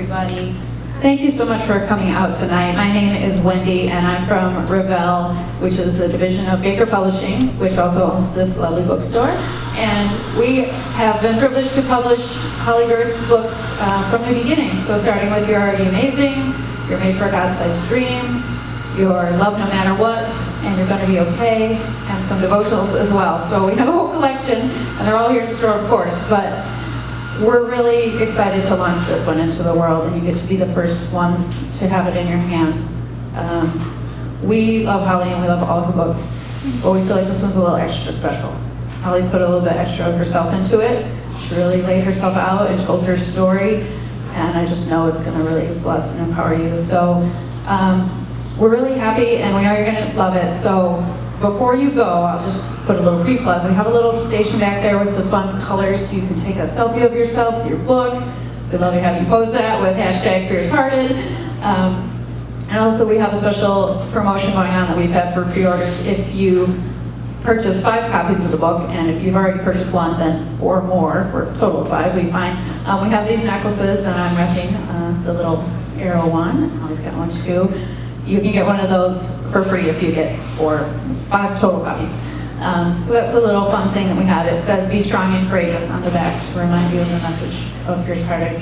everybody. Thank you so much for coming out tonight. My name is Wendy, and I'm from Revell, which is a division of Baker Publishing, which also owns this lovely bookstore. And we have been privileged to publish Holley Gerth's books from the beginning. So starting with You're Already Amazing, You're Made for a God-Sized Dream, Your Love No Matter What, and You're Gonna Be Okay, and some devotionals as well. So we have a whole collection, and they're all here in the store, of course, but we're really excited to launch this one into the world, and you get to be the first ones to have it in your hands. We love Holley, and we love all her books, but we feel like this one's a little extra special. Holley put a little bit extra of herself into it. She really laid herself out and told her story, and I just know it's going to really bless and empower you. So we're really happy, and we know you're going to love it. So before you go, I'll just put a little pre-plug. We have a little station back there with the fun colors, so you can take a selfie of yourself, your book. We'd love to have you post that with hashtag Fiercehearted. And also we have a special promotion going on that we've had for pre-orders. If you purchase 5 copies of the book, and if you've already purchased one, then 4 more, for a total of 5, we find. We have these necklaces, and I'm repping the little arrow one. Holly's got one too. You can get one of those for free if you get 5 total copies. So that's a little fun thing that we have. It says, "Be strong and courageous" on the back to remind you of the message of Fiercehearted,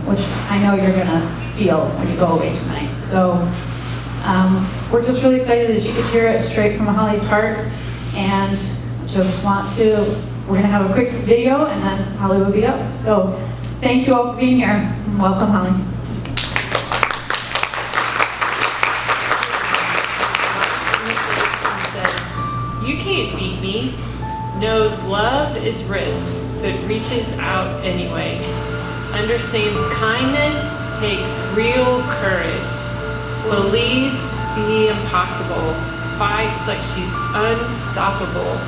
which I know you're going to feel when you go away tonight. So we're just really excited that you could hear it straight from Holly's heart, and just we're going to have a quick video, and then Holly will be up. So thank you all for being here. Welcome, Holly. You can't beat me, knows love is risk, but reaches out anyway. Understands kindness, takes real courage. Believes the impossible, fights like she's unstoppable.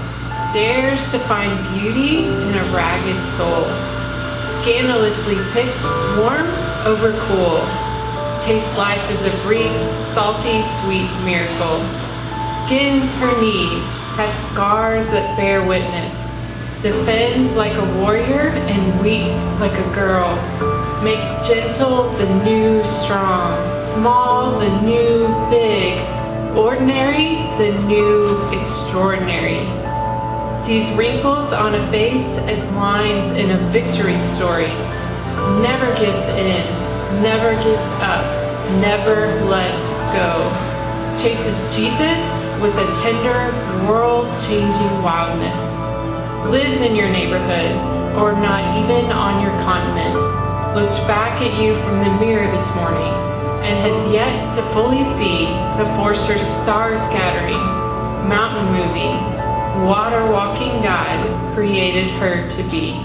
Dares to find beauty in a ragged soul. Scandalously picks warm over cool. Tastes life as a brief, salty, sweet miracle. Skins her knees, has scars that bear witness, defends like a warrior and weeps like a girl, makes gentle the new strong, small the new big, ordinary the new extraordinary, sees wrinkles on a face as lines in a victory story, never gives in, never gives up, never lets go, chases Jesus with a tender, world-changing wildness, lives in your neighborhood, or not even on your continent, looked back at you from the mirror this morning, and has yet to fully see the Forcer star-scattering, mountain-moving, water-walking God created her to be.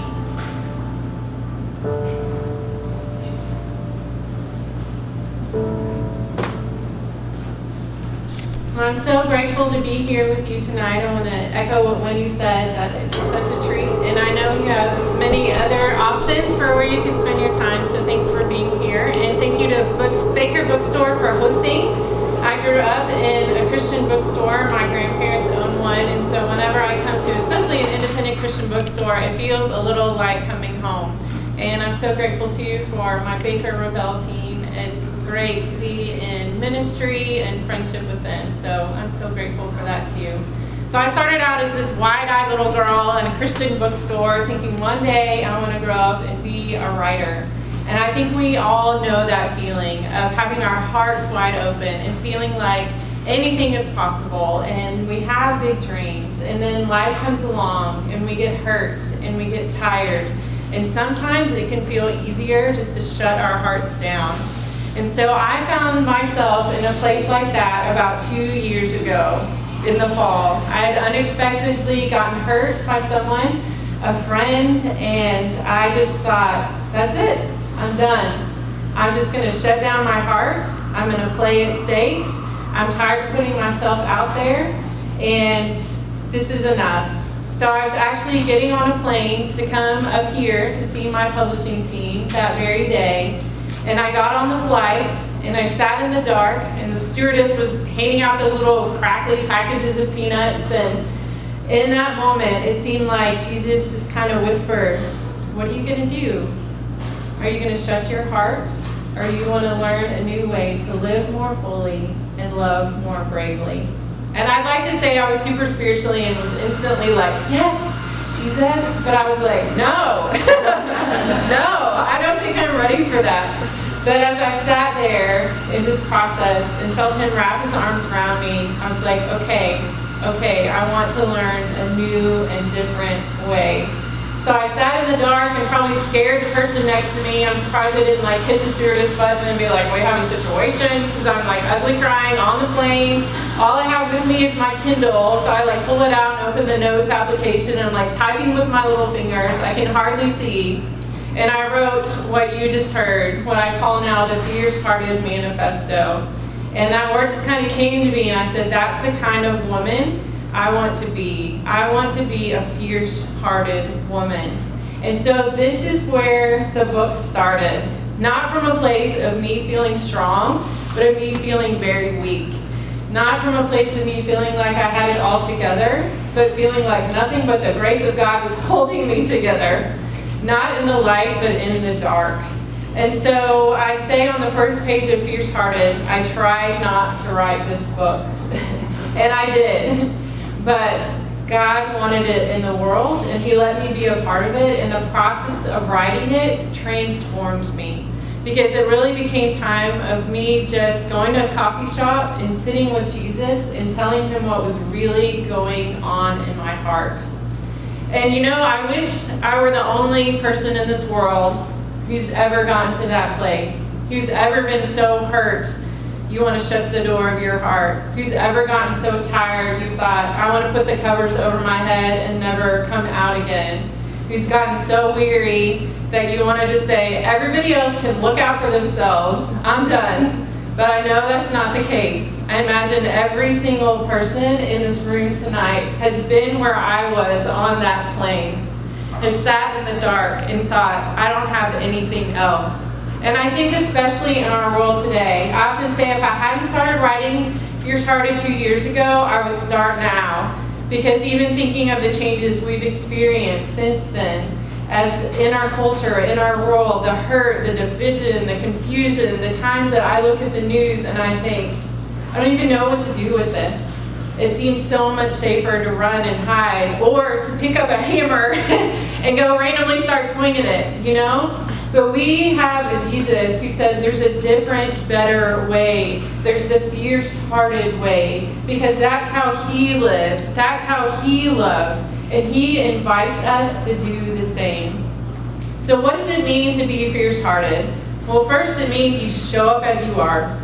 I'm so grateful to be here with you tonight. I want to echo what Wendy said, that it's just such a treat. And I know you have many other options for where you can spend your time, so thanks for being here. And thank you to Baker Bookstore for hosting. I grew up in a Christian bookstore. My grandparents owned one, and so whenever I come to, especially an independent Christian bookstore, it feels a little like coming home. And I'm so grateful to you for my Baker Revell team. It's great to be in ministry and friendship with them, so I'm so grateful for that too. So I started out as this wide-eyed little girl in a Christian bookstore thinking one day I want to grow up and be a writer. And I think we all know that feeling of having our hearts wide open and feeling like anything is possible, and we have big dreams, and then life comes along and we get hurt and we get tired, and sometimes it can feel easier just to shut our hearts down. And so I found myself in a place like that about 2 years ago in the fall. I had unexpectedly gotten hurt by someone, a friend, and I just thought, that's it, I'm done. I'm just going to shut down my heart. I'm going to play it safe. I'm tired of putting myself out there, and this is enough. So I was actually getting on a plane to come up here to see my publishing team that very day. And I got on the flight, and I sat in the dark, and the stewardess was handing out those little crackly packages of peanuts. And in that moment, it seemed like Jesus just kind of whispered, what are you going to do? Are you going to shut your heart or you want to learn a new way to live more fully and love more bravely? And I'd like to say I was super spiritually and was instantly like, yes, Jesus, but I was like, no, no, I don't think I'm ready for that. But as I sat there in this process and felt him wrap his arms around me, I was like, okay, I want to learn a new and different way. So I sat in the dark and probably scared the person next to me. I'm surprised I didn't like hit the stewardess button and be like, we have a situation, because I'm like ugly crying on the plane. All I have with me is my Kindle, so I like pull it out and open the notes application and I'm like typing with my little fingers. I can hardly see. And I wrote what you just heard, what I call now the Fiercehearted Manifesto. And that word just kind of came to me and I said, that's the kind of woman I want to be. I want to be a fierce-hearted woman. And so this is where the book started. Not from a place of me feeling strong, but of me feeling very weak. Not from a place of me feeling like I had it all together, but feeling like nothing but the grace of God was holding me together. Not in the light, but in the dark. And so I say on the first page of Fiercehearted, I tried not to write this book. And I did. But God wanted it in the world, and he let me be a part of it, and the process of writing it transformed me. Because it really became time of me just going to a coffee shop and sitting with Jesus and telling him what was really going on in my heart. And you know, I wish I were the only person in this world who's ever gotten to that place, who's ever been so hurt you want to shut the door of your heart, who's ever gotten so tired you thought, I want to put the covers over my head and never come out again, who's gotten so weary that you want to just say, everybody else can look out for themselves, I'm done. But I know that's not the case. I imagine every single person in this room tonight has been where I was on that plane, has sat in the dark and thought, I don't have anything else. And I think especially in our world today, I often say if I hadn't started writing Fiercehearted 2 years ago, I would start now. Because even thinking of the changes we've experienced since then, as in our culture, in our world, the hurt, the division, the confusion, the times that I look at the news and I think, I don't even know what to do with this. It seems so much safer to run and hide or to pick up a hammer and go randomly start swinging it, you know? But we have a Jesus who says there's a different, better way. There's the fierce-hearted way, because that's how he lived. That's how he loved. And he invites us to do the same. So what does it mean to be fierce-hearted? Well, first it means you show up as you are.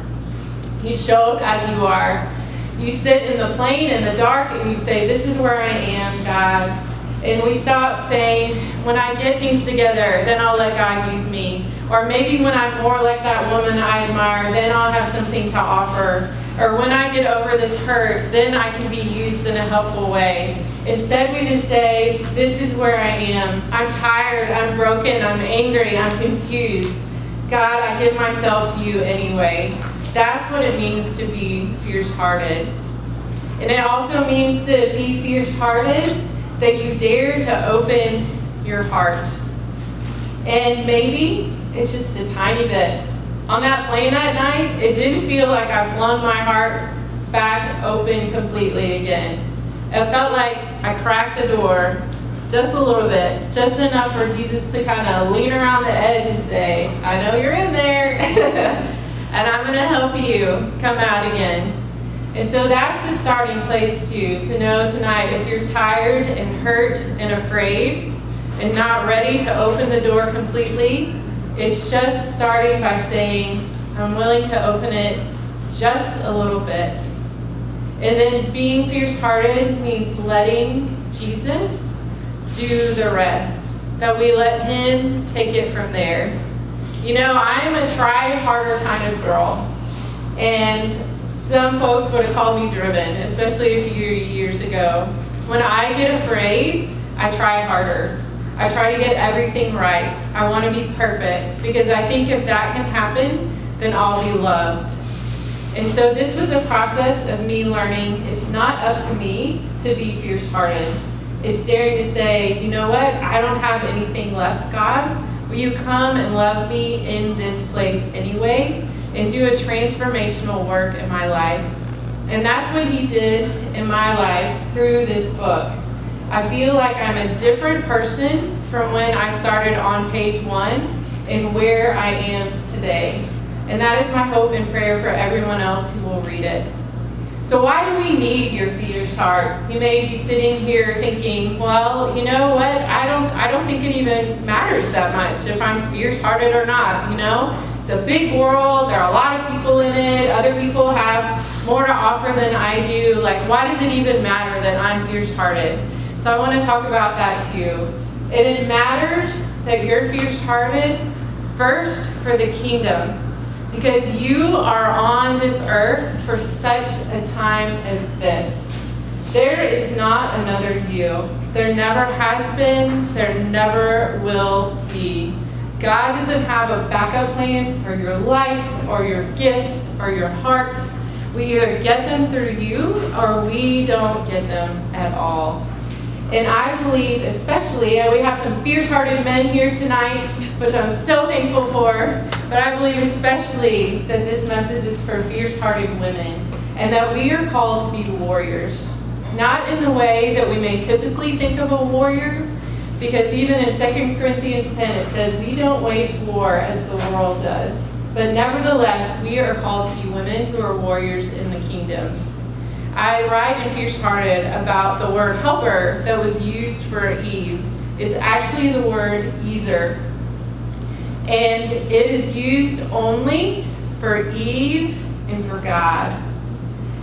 You show up as you are. You sit in the plane in the dark and you say, this is where I am, God. And we stop saying, when I get things together, then I'll let God use me. Or maybe when I'm more like that woman I admire, then I'll have something to offer. Or when I get over this hurt, then I can be used in a helpful way. Instead, we just say, this is where I am. I'm tired, I'm broken, I'm angry, I'm confused. God, I give myself to you anyway. That's what it means to be fierce-hearted. And it also means to be fierce-hearted that you dare to open your heart. And maybe it's just a tiny bit. On that plane that night, it didn't feel like I flung my heart back open completely again. It felt like I cracked the door just a little bit, just enough for Jesus to kind of lean around the edge and say, I know you're in there, and I'm going to help you come out again. And so that's the starting place too, to know tonight if you're tired and hurt and afraid and not ready to open the door completely, it's just starting by saying, I'm willing to open it just a little bit. And then being fierce-hearted means letting Jesus do the rest, that we let him take it from there. You know, I'm a try-harder kind of girl, and some folks would have called me driven, especially a few years ago. When I get afraid, I try harder. I try to get everything right. I want to be perfect, because I think if that can happen, then I'll be loved. And so this was a process of me learning it's not up to me to be fierce-hearted. It's daring to say, you know what, I don't have anything left, God, Will you come and love me in this place anyway and do a transformational work in my life? And that's what he did in my life through this book. I feel like I'm a different person from when I started on page 1 and where I am today. And that is my hope and prayer for everyone else who will read it. So why do we need your fierce heart? You may be sitting here thinking, well, you know what? I don't think it even matters that much if I'm fierce-hearted or not, you know? It's a big world, there are a lot of people in it, other people have more to offer than I do. Like, why does it even matter that I'm fierce-hearted? So I want to talk about that too. And it matters that you're fierce-hearted first for the kingdom. Because you are on this earth for such a time as this. There is not another you. There never has been, there never will be. God doesn't have a backup plan for your life or your gifts or your heart. We either get them through you or we don't get them at all. And I believe especially, and we have some fierce-hearted men here tonight, which I'm so thankful for, but I believe especially that this message is for fierce-hearted women, and that we are called to be warriors. Not in the way that we may typically think of a warrior, because even in 2 Corinthians 10 it says we don't wage war as the world does. But nevertheless, we are called to be women who are warriors in the kingdom. I write in Fiercehearted about the word helper that was used for Eve. It's actually the word Ezer. And it is used only for Eve and for God.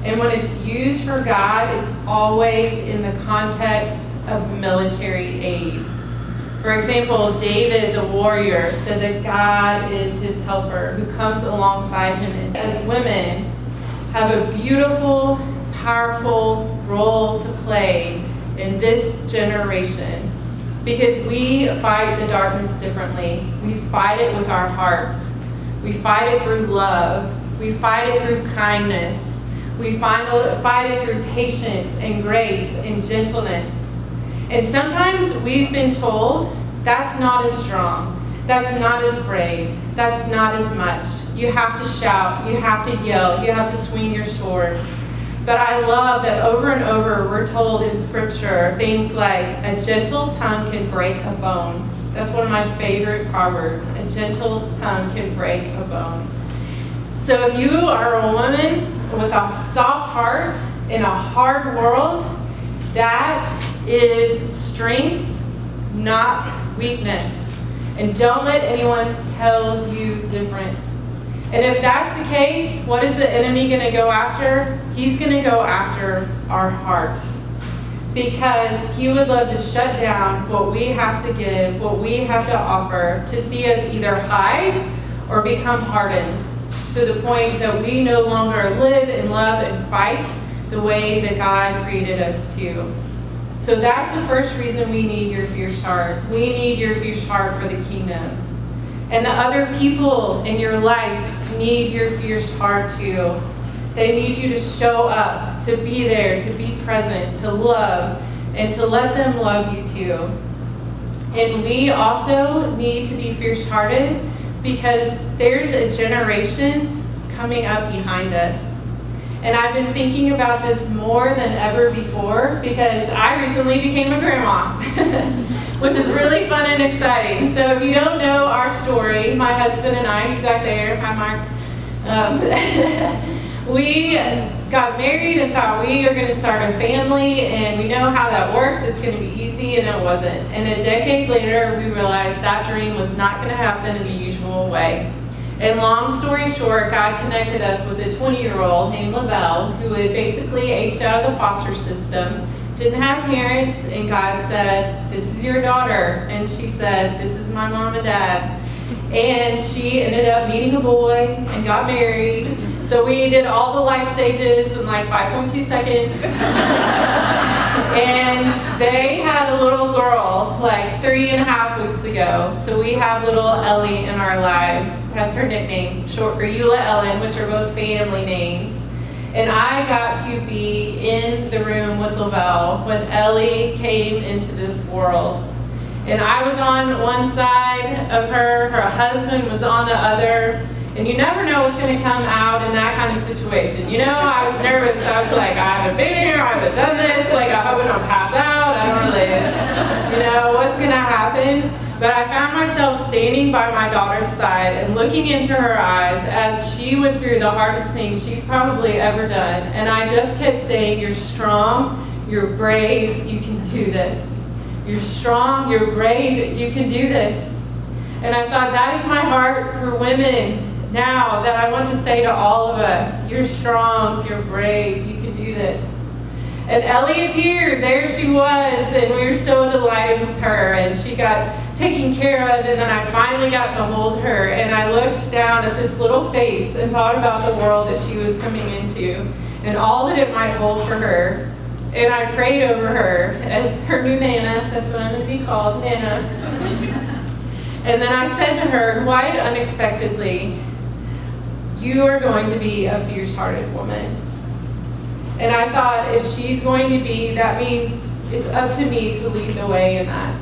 And when it's used for God, it's always in the context of military aid. For example, David, the warrior, said that God is his helper who comes alongside him. And as women, have a beautiful, powerful role to play in this generation because we fight the darkness differently. We fight it with our hearts. We fight it through love. We fight it through kindness. We fight it through patience and grace and gentleness. And sometimes we've been told that's not as strong, that's not as brave, that's not as much. You have to shout, you have to yell, you have to swing your sword. But I love that over and over we're told in Scripture things like, a gentle tongue can break a bone. That's one of my favorite proverbs. A gentle tongue can break a bone. So if you are a woman with a soft heart in a hard world, that is strength, not weakness. And don't let anyone tell you different. And if that's the case, what is the enemy going to go after? He's going to go after our hearts. Because he would love to shut down what we have to give, what we have to offer, to see us either hide or become hardened to the point that we no longer live and love and fight the way that God created us to. So that's the first reason we need your fierce heart. We need your fierce heart for the kingdom. And the other people in your life need your fierce heart too. They need you to show up, to be there, to be present, to love, and to let them love you too. And we also need to be fierce-hearted because there's a generation coming up behind us. And I've been thinking about this more than ever before because I recently became a grandma, which is really fun and exciting. So if you don't know our story, my husband and I, he's back there, hi Mark, we got married and thought we are going to start a family, and we know how that works. It's going to be easy, and it wasn't. And a decade later, we realized that dream was not going to happen in the usual way. And long story short, God connected us with a 20-year-old named Lavelle who had basically aged out of the foster system, didn't have parents, and God said, "This is your daughter." And she said, "This is my mom and dad." And she ended up meeting a boy and got married. So we did all the life stages in like 5.2 seconds. And they had a little girl like 3.5 weeks ago. So we have little Ellie in our lives. That's her nickname, short for Eula Ellen, which are both family names. And I got to be in the room with Lavelle when Ellie came into this world. And I was on one side of her husband was on the other, and you never know what's going to come out in that kind of situation. You know, I was nervous. I was like, I haven't been here, I haven't done this, like, I hope I don't pass out, I don't really, you know, what's going to happen? But I found myself standing by my daughter's side and looking into her eyes as she went through the hardest thing she's probably ever done. And I just kept saying, you're strong, you're brave, you can do this. You're strong, you're brave, you can do this. And I thought, that is my heart for women now, that I want to say to all of us, you're strong, you're brave, you can do this. And Ellie appeared, there she was, and we were so delighted with her, and she got taken care of, and then I finally got to hold her, and I looked down at this little face and thought about the world that she was coming into, and all that it might hold for her. And I prayed over her as her new Nana. That's what I'm going to be called, Nana. And then I said to her, quite unexpectedly, you are going to be a fierce-hearted woman. And I thought, if she's going to be, that means it's up to me to lead the way in that.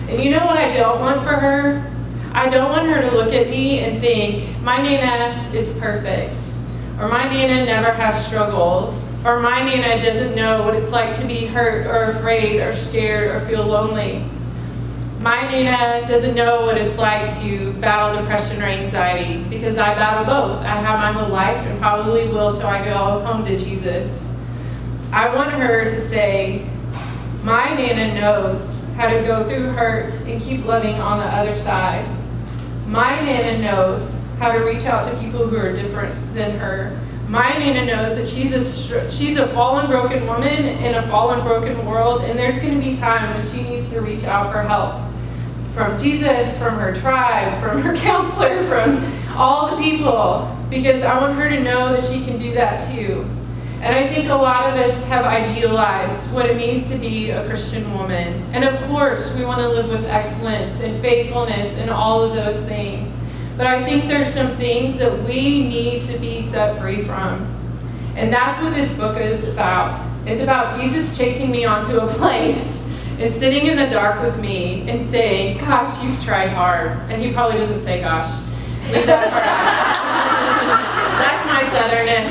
And you know what I don't want for her? I don't want her to look at me and think, my Nana is perfect, or my Nana never has struggles, or my Nana doesn't know what it's like to be hurt or afraid or scared or feel lonely. My Nana doesn't know what it's like to battle depression or anxiety, because I battle both. I have my whole life and probably will till I go home to Jesus. I want her to say, my Nana knows how to go through hurt and keep loving on the other side. My Nana knows how to reach out to people who are different than her. My Nana knows that she's a fallen, broken woman in a fallen, broken world, and there's going to be time when she needs to reach out for help. From Jesus, from her tribe, from her counselor, from all the people, because I want her to know that she can do that too. And I think a lot of us have idealized what it means to be a Christian woman. And of course, we want to live with excellence and faithfulness and all of those things. But I think there's some things that we need to be set free from. And that's what this book is about. It's about Jesus chasing me onto a plane and sitting in the dark with me and saying, gosh, you've tried hard. And he probably doesn't say gosh. Leave that part out. That's my southernness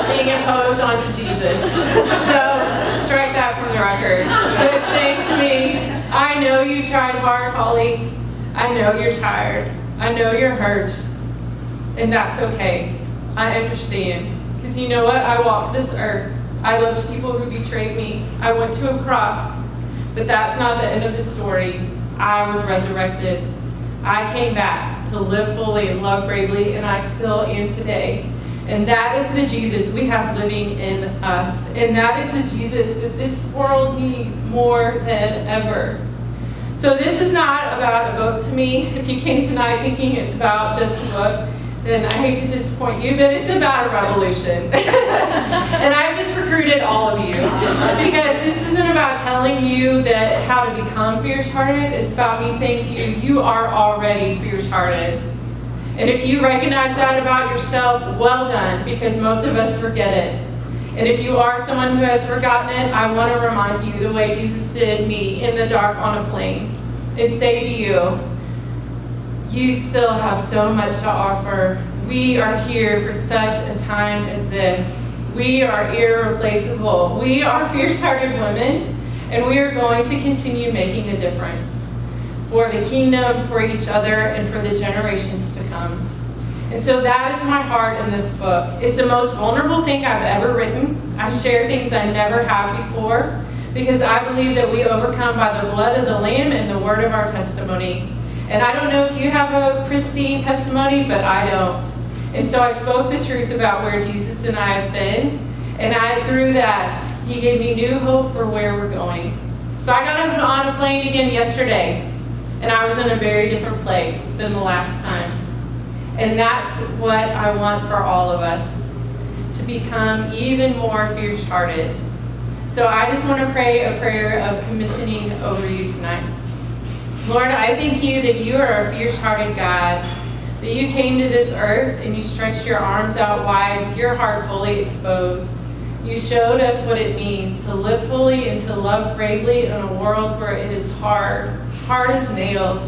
being imposed onto Jesus. So strike that from the record. But it's saying to me, I know you tried hard, Holley. I know you're tired. I know you're hurt. And that's okay. I understand. Because you know what? I walked this earth. I loved people who betrayed me. I went to a cross. But that's not the end of the story. I was resurrected. I came back to live fully and love bravely, and I still am today. And that is the Jesus we have living in us. And that is the Jesus that this world needs more than ever. So this is not about a book to me. If you came tonight thinking it's about just a book, then I hate to disappoint you, but it's about a revolution. And I've just recruited all of you. Because this isn't about telling you that how to become fierce-hearted. It's about me saying to you, you are already fierce-hearted. And if you recognize that about yourself, well done, because most of us forget it. And if you are someone who has forgotten it, I want to remind you the way Jesus did me in the dark on a plane and say to you, you still have so much to offer. We are here for such a time as this. We are irreplaceable. We are fierce-hearted women, and we are going to continue making a difference for the kingdom, for each other, and for the generations to come. And so that is my heart in this book. It's the most vulnerable thing I've ever written. I share things I never have before, because I believe that we overcome by the blood of the Lamb and the word of our testimony. And I don't know if you have a pristine testimony, but I don't. And so I spoke the truth about where Jesus and I have been, and through that, he gave me new hope for where we're going. So I got on a plane again yesterday, and I was in a very different place than the last time. And that's what I want for all of us, to become even more fierce-hearted. So I just want to pray a prayer of commissioning over you tonight. Lord, I thank you that you are a fierce-hearted God, that you came to this earth and you stretched your arms out wide with your heart fully exposed. You showed us what it means to live fully and to love bravely in a world where it is hard. hard as nails.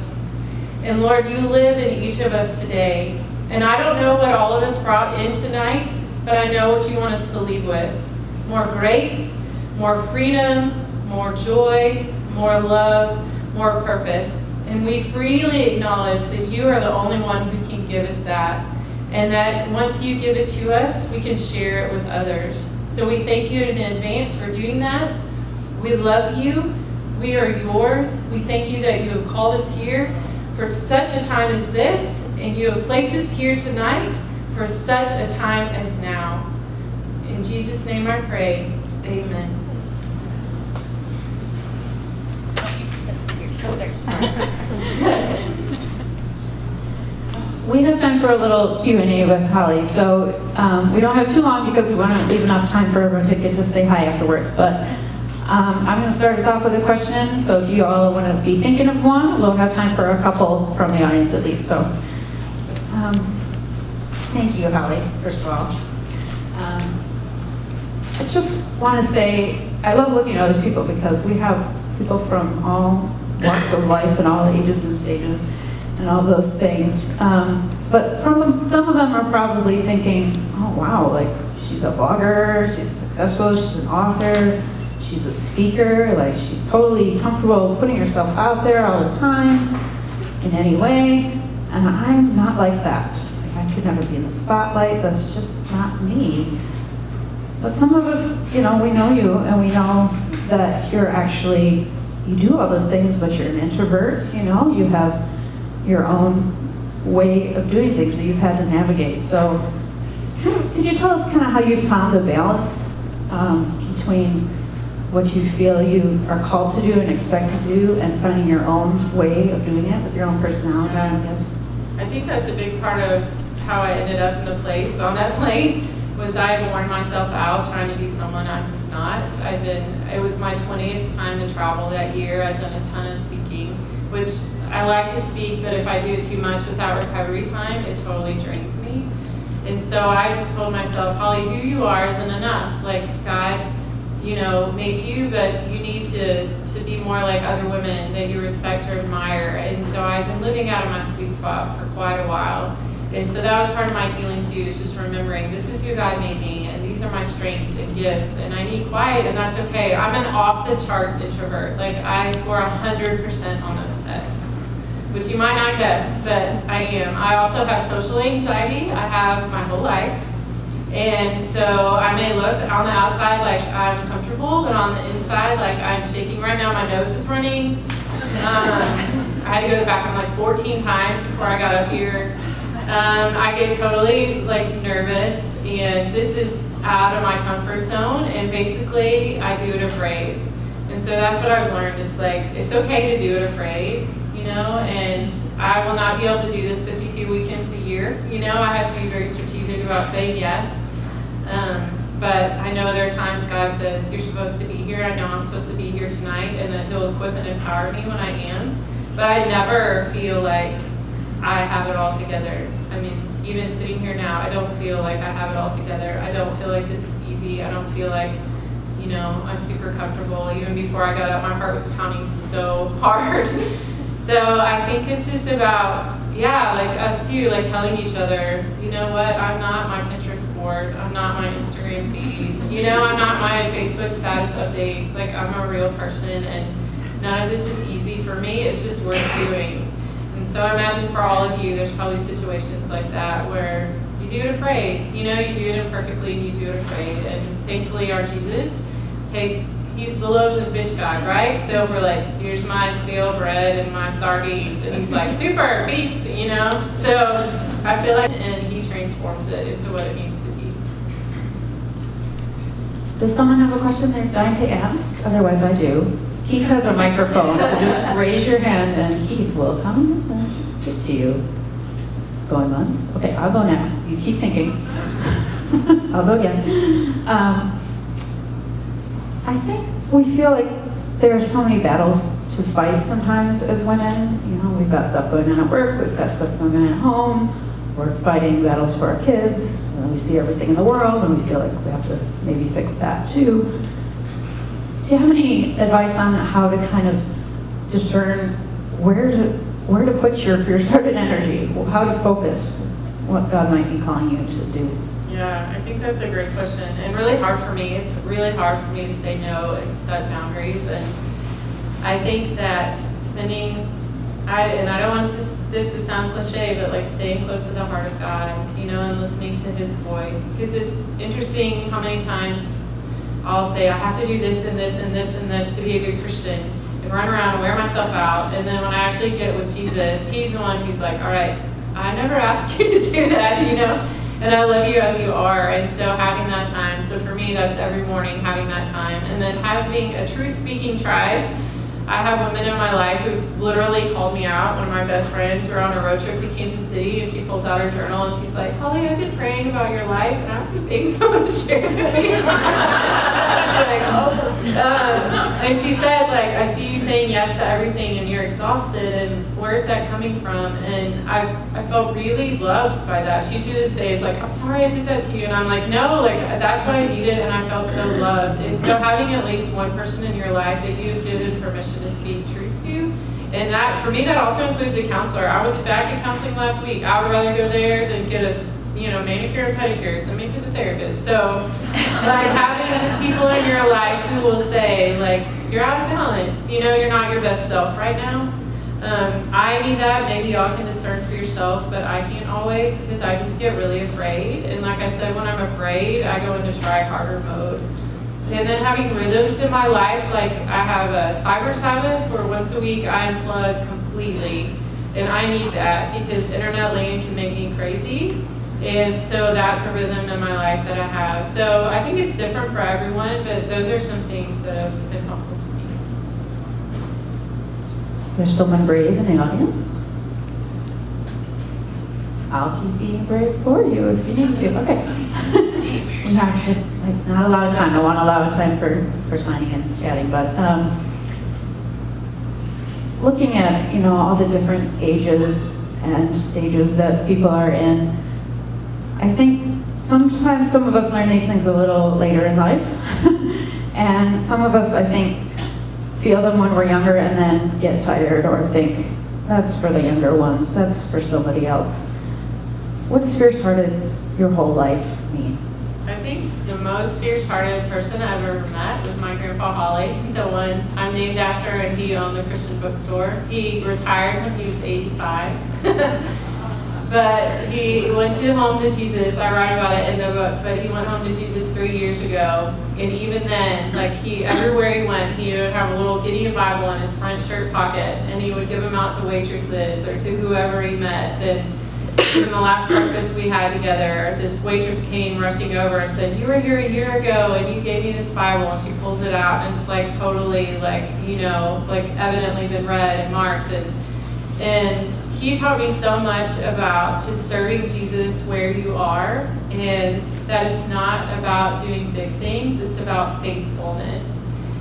And Lord, you live in each of us today. And I don't know what all of us brought in tonight, but I know what you want us to leave with. More grace, more freedom, more joy, more love, more purpose. And we freely acknowledge that you are the only one who can give us that. And that once you give it to us, we can share it with others. So we thank you in advance for doing that. We love you. We are yours. We thank you that you have called us here for such a time as this, and you have placed us here tonight for such a time as now. In Jesus' name I pray. Amen. We have time for a little Q&A with Holley, so we don't have too long because we want to leave enough time for everyone to get to say hi afterwards. But I'm going to start us off with a question, so if you all want to be thinking of one, we'll have time for a couple from the audience at least. So thank you, Holley, first of all. I just want to say I love looking at other people because we have people from all walks of life and all ages and stages and all those things. But some of them are probably thinking, oh wow, like she's a blogger, she's successful, she's an author, she's a speaker, like she's totally comfortable putting herself out there all the time in any way. And I'm not like that. Like I could never be in the spotlight, that's just not me. But some of us, we know you and we know that you do all those things, but you're an introvert, you have your own way of doing things that you've had to navigate. So can you tell us kind of how you found the balance between what you feel you are called to do and expect to do and finding your own way of doing it with your own personality, I guess? I think that's a big part of how I ended up in the place on that plane, was I had worn myself out trying to be someone I'm just not. It was my 20th time to travel that year. I've done a ton of speaking, which I like to speak, but if I do it too much without recovery time, it totally drains me. And so I just told myself, Holley, who you are isn't enough. Like God, made you, but you need to be more like other women that you respect or admire. And so I've been living out of my sweet spot for quite a while. And so that was part of my healing too, is just remembering this is who God made me, and these are my strengths and gifts, and I need quiet, and that's okay. I'm an off-the-charts introvert. Like, I score 100% on those tests, which you might not guess, but I am. I also have social anxiety. I have my whole life. And so I may look on the outside like I'm comfortable, but on the inside, like I'm shaking right now. My nose is running. I had to go to the bathroom like 14 times before I got up here. I get totally nervous, and this is out of my comfort zone, and basically I do it afraid. And so that's what I've learned, is it's okay to do it afraid, and I will not be able to do this 52 weekends a year. I have to be very strategic about saying yes. But I know there are times God says, you're supposed to be here. I know I'm supposed to be here tonight, and that He'll equip and empower me when I am. But I never feel like I have it all together. I mean, even sitting here now, I don't feel like I have it all together. I don't feel like this is easy. I don't feel like, I'm super comfortable. Even before I got up, my heart was pounding so hard. So I think it's just about, us too, telling each other, you know what, I'm not my Pinterest board. I'm not my Instagram feed. I'm not my Facebook status updates. I'm a real person, and none of this is easy for me. It's just worth doing. And so I imagine for all of you, there's probably situations like that where you do it afraid. You do it imperfectly, and you do it afraid. And thankfully, our Jesus He's the loaves and fish God, right? So we're here's my stale bread and my sardines, and He's super, feast, So I feel and He transforms it into what it needs to be. Does someone have a question they're dying to ask? Otherwise, I do. Keith has a microphone, so just raise your hand and Keith will come and get to you. Going once? Okay, I'll go next. You keep thinking. I'll go again. I think we feel like there are so many battles to fight sometimes as women. We've got stuff going on at work, we've got stuff going on at home, we're fighting battles for our kids, and we see everything in the world, and we feel like we have to maybe fix that too. Do you have any advice on how to kind of discern where to put your fierce-hearted energy, how to focus what God might be calling you to do. Yeah, I think that's a great question and really hard for me. It's really hard for me to say no and set boundaries. And I think that I don't want this to sound cliche, but like staying close to the heart of God, and listening to His voice. Because it's interesting how many times I'll say, I have to do this and this and this and this to be a good Christian, and run around and wear myself out. And then when I actually get with Jesus, He's the one who's like, all right, I never asked you to do that, and I love you as you are. And so having that time, so for me, that's every morning having that time. And then having a true speaking tribe. I have women in my life who's literally called me out. One of my best friends, we're on a road trip to Kansas City, and she pulls out her journal and she's like, Holly, I've been praying about your life, and I have some things I want to share with you. And she said, I see you saying yes to everything, and you're exhausted, and where's that coming from? And I felt really loved by that. She to this day is like, I'm sorry I did that to you. And I'm like, no, that's what I needed, and I felt so loved. And so having at least one person in your life that you've given permission to speak truth to, and that, for me, that also includes the counselor. I went back to counseling last week. I would rather go there than get a manicure and pedicure, send me to the therapist. So, having these people in your life who will say, you're out of balance, you're not your best self right now. I need that. Maybe y'all can discern for yourself, but I can't always, because I just get really afraid. And like I said, when I'm afraid, I go into try harder mode. And then having rhythms in my life, I have a cyber Sabbath where once a week I unplug completely. And I need that because internet land can make me crazy. And so that's a rhythm in my life that I have. So I think it's different for everyone, but those are some things that have been helpful to me. There's someone brave in the audience. I'll keep being brave for you if you need to. Okay. We have just not a lot of time. I want a lot of time for signing and chatting, but looking at all the different ages and stages that people are in, I think sometimes some of us learn these things a little later in life, and some of us, I think, feel them when we're younger and then get tired or think, that's for the younger ones, that's for somebody else. What does fierce-hearted your whole life mean? I think the most fierce-hearted person I've ever met was my grandpa Holley, the one I'm named after, and he owned the Christian bookstore. He retired when he was 85. But he went home to Jesus. I write about it in the book, but he went home to Jesus 3 years ago. And even then, everywhere he went, he would have a little Gideon Bible in his front shirt pocket, and he would give them out to waitresses or to whoever he met. And in the last breakfast we had together, this waitress came rushing over and said, you were here a year ago, and you gave me this Bible. And she pulls it out, and it's totally, evidently been read and marked. And he taught me so much about just serving Jesus where you are, and that it's not about doing big things, it's about faithfulness.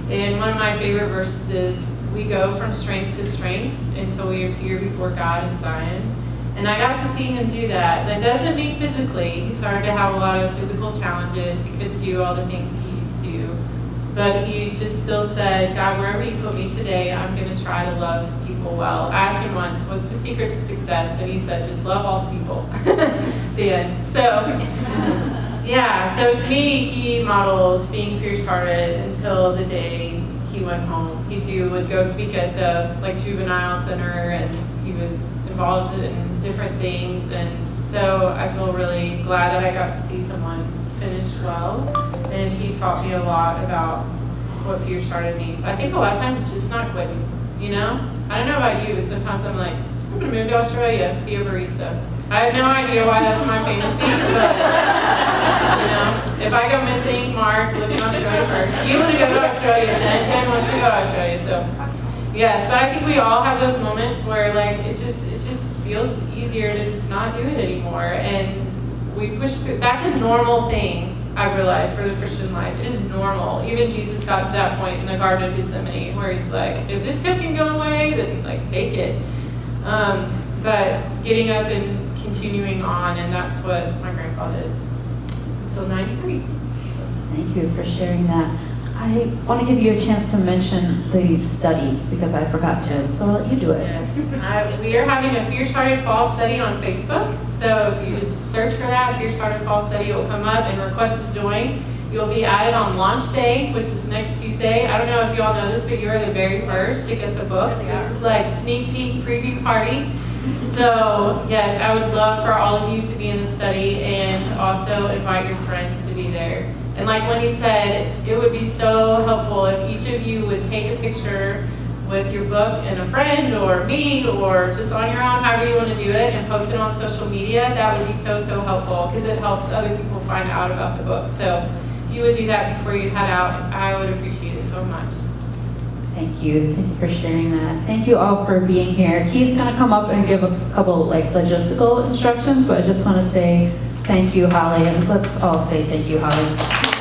And one of my favorite verses is, we go from strength to strength until we appear before God in Zion. And I got to see him do that. That doesn't mean physically. He started to have a lot of physical challenges. He couldn't do all the things he used to. But he just still said, God, wherever you put me today, I'm going to try to love people well. I asked him once, what's the secret to success? And he said, just love all the people. The end. So, so to me, he modeled being fierce-hearted until the day he went home. He too would go speak at the juvenile center, and he was involved in different things. And so I feel really glad that I got to see someone finish well. And he taught me a lot about what fierce-hearted means. I think a lot of times it's just not quitting, I don't know about you, but sometimes I'm like, I'm going to move to Australia, be a barista. I have no idea why that's my fantasy, but, if I go missing, Mark, live in Australia first. You want to go to Australia, Jen wants to go to Australia, so. Yes, but I think we all have those moments where it just feels easier to just not do it anymore. And we push through. That's a normal thing, I've realized, for the Christian life. It is normal. Even Jesus got to that point in the Garden of Gethsemane where he's like, if this cup can go away, then take it. But getting up and continuing on, and that's what my grandpa did until 93. Thank you for sharing that. I want to give you a chance to mention the study because I forgot to, so I'll let you do it. Yes, we are having a Fiercehearted Fall Study on Facebook. So if you just search for that, Fiercehearted Fall Study, it will come up and request to join. You'll be added on launch day, which is next Tuesday. I don't know if you all know this, but you are the very first to get the book. This is like sneak peek preview party. So yes, I would love for all of you to be in the study and also invite your friends to be there. And like Wendy said, it would be so helpful if each of you would take a picture with your book and a friend or me or just on your own, however you want to do it, and post it on social media. That would be so helpful because it helps other people find out about the book. So if you would do that before you head out, I would appreciate it so much. Thank you. Thank you for sharing that. Thank you all for being here. Keith's going to come up and give a couple like logistical instructions, but I just want to say thank you, Holley, and let's all say thank you, Holley.